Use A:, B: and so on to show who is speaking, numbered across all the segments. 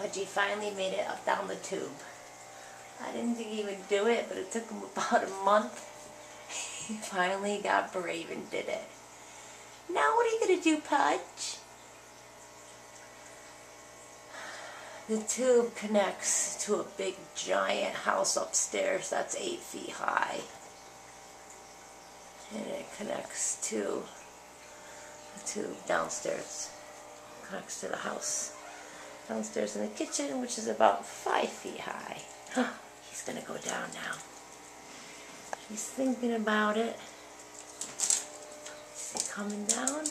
A: Pudgy finally made it up down the tube. I didn't think he would do it, but it took him about a month. He finally got brave and did it. Now what are you going to do, Pudge? The tube connects to a big giant house upstairs that's 8 feet high. And it connects to the tube downstairs. Connects to the house downstairs in the kitchen, which is about 5 feet high. He's going to go down now. He's thinking about it. Is he coming down?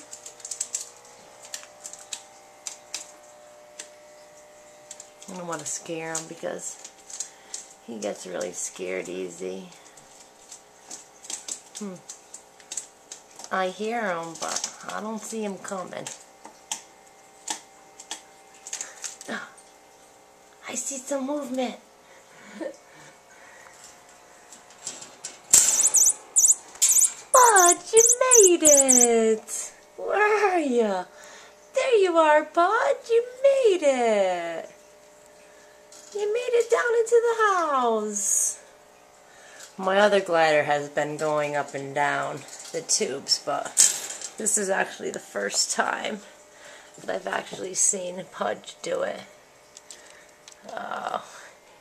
A: I don't want to scare him because he gets really scared easy. I hear him, but I don't see him coming. I see some movement. Pudge, you made it! Where are you? There you are, Pudge. You made it. You made it down into the house. My other glider has been going up and down the tubes, but this is actually the first time that I've actually seen Pudge do it.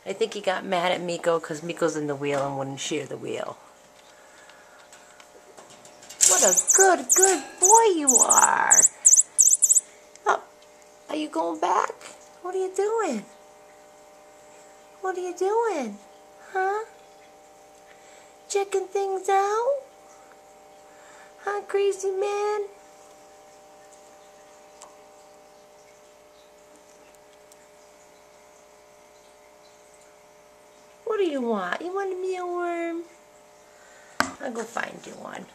A: I think he got mad at Meeko because Meeko's in the wheel and wouldn't share the wheel. What a good boy you are. Oh, are you going back? What are you doing? What are you doing? Huh? Checking things out? Huh, crazy man? What do you want? You want a mealworm? I'll go find you one.